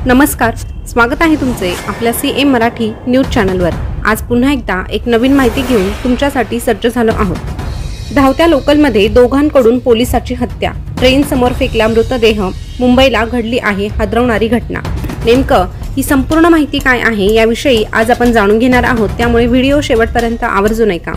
नमस्कार, स्वागत आहे तुमचे आपल्या सीएम मराठी न्यूज चॅनलवर। आज पुन्हा एकदा एक नवीन माहिती घेऊन तुमच्यासाठी सज्ज झालो आहोत। धावत्या लोकलमध्ये दोघांकडून पोलिसाची हत्या, ट्रेन समोर फेकला मृतदेह, मुंबईला घडली आहे हादरवणारी घटना। नेमकं ही संपूर्ण माहिती काय आहे याविषयी आज आपण जाणून घेणार आहोत, त्यामुळे व्हिडिओ शेवटपर्यंत आवर्जून ऐका।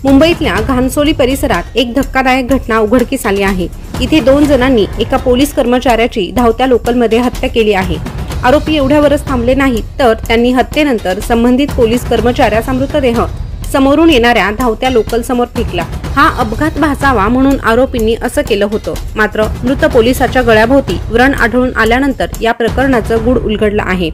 मुंबईतल्या घानसोली परिसरात एक धक्कादायक घटना उघडकीस आली आहे। इथे 2 जणांनी एका पोलीस कर्मचाऱ्याची धावत्या लोकलमध्ये हत्या केली आहे। आरोपी एवढ्यावरच थांबले नाहीत, तर त्यांनी हत्येनंतर संबंधित पोलीस कर्मचाऱ्याचा मृतदेह समोरून येणाऱ्या धावत्या लोकल समोर फेकला। हा अपघात भासावा म्हणून आरोपींनी असं केलं होतं, मात्र मृत पोलिसाच्या गळ्याभोवती व्रण आढळून आल्यानंतर या प्रकरणाचं गूढ उलगडलं आहे।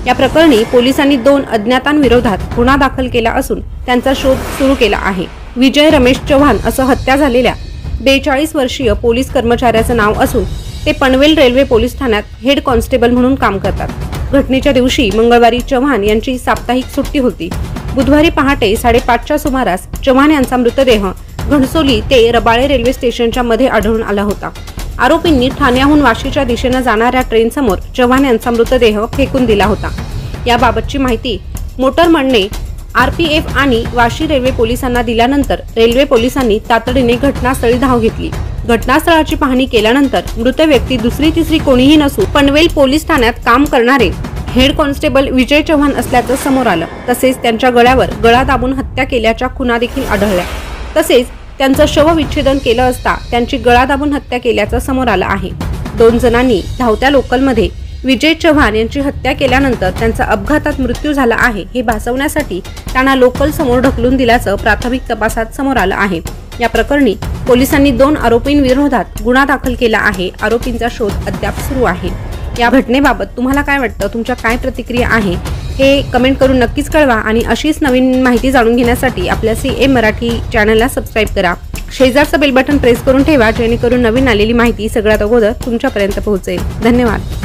या प्रकरणी पोलिसांनी 2 अज्ञातांविरोधात गुन्हा दाखल केला असून त्यांचा शोध सुरू केला आहे। विजय रमेश चव्हाण असं हत्या झालेल्या 42 वर्षीय पोलीस कर्मचाऱ्याचं नाव असून ते पनवेल रेल्वे पोलीस ठाण्यात हेड कॉन्स्टेबल म्हणून काम करतात। घटनेच्या दिवशी मंगळवारी चव्हाण यांची साप्ताहिक सुट्टी होती। बुधवारी पहाटे 5:30च्या सुमारास चव्हाण यांचा मृतदेह घणसोली ते रबाळे रेल्वे स्टेशनच्या मध्ये आढळून आला होता। आरोपींनी ठाण्याहून वाशीच्या दिशेने जाणाऱ्या ट्रेन समोर चव्हाण यांचा मृतदेह फेकून दिला होता। याबाबतची माहिती मोटरमनने आरपीएफ आणि वाशी रेल्वे पोलिसांना दिल्यानंतर रेल्वे पोलिसांनी तातडीने घटनास्थळी धाव घेतली। घटनास्थळाची पाहणी केल्यानंतर मृत व्यक्ती दुसरी तिसरी कोणीही नसून पनवेल पोलीस ठाण्यात काम करणारे हेड कॉन्स्टेबल विजय चव्हाण असल्याचं समोर आलं। तसेच त्यांच्या गळ्यावर गळा दाबून हत्या केल्याच्या खुणा देखील आढळल्या। तसेच त्यांचं शवविच्छेदन केलं असता त्यांची गळा दाबून हत्या केल्याचं समोर आलं आहे। 2 जणांनी धावत्या लोकलमध्ये विजय चव्हाण यांची हत्या केल्यानंतर त्यांचा अपघातात मृत्यू झाला आहे हे भासवण्यासाठी त्यांना लोकल समोर ढकलून दिल्याचं प्राथमिक तपासात समोर आलं आहे। या प्रकरणी पोलिसांनी 2 आरोपींविरोधात गुन्हा दाखल केला आहे। आरोपींचा शोध अद्याप सुरू आहे। या घटनेबाबत तुम्हाला काय वाटतं, तुमच्या काय प्रतिक्रिया आहे हे कमेंट करून नक्कीच कळवा आणि अशीच नवीन माहिती जाणून घेण्यासाठी आपल्या सीएम मराठी चॅनलला सबस्क्राइब करा। शेजारचं बेल बटन प्रेस करून ठेवा, जेणेकरून नवीन आलेली माहिती सगळ्यात अगोदर तुमच्यापर्यंत पोहोचेल। धन्यवाद।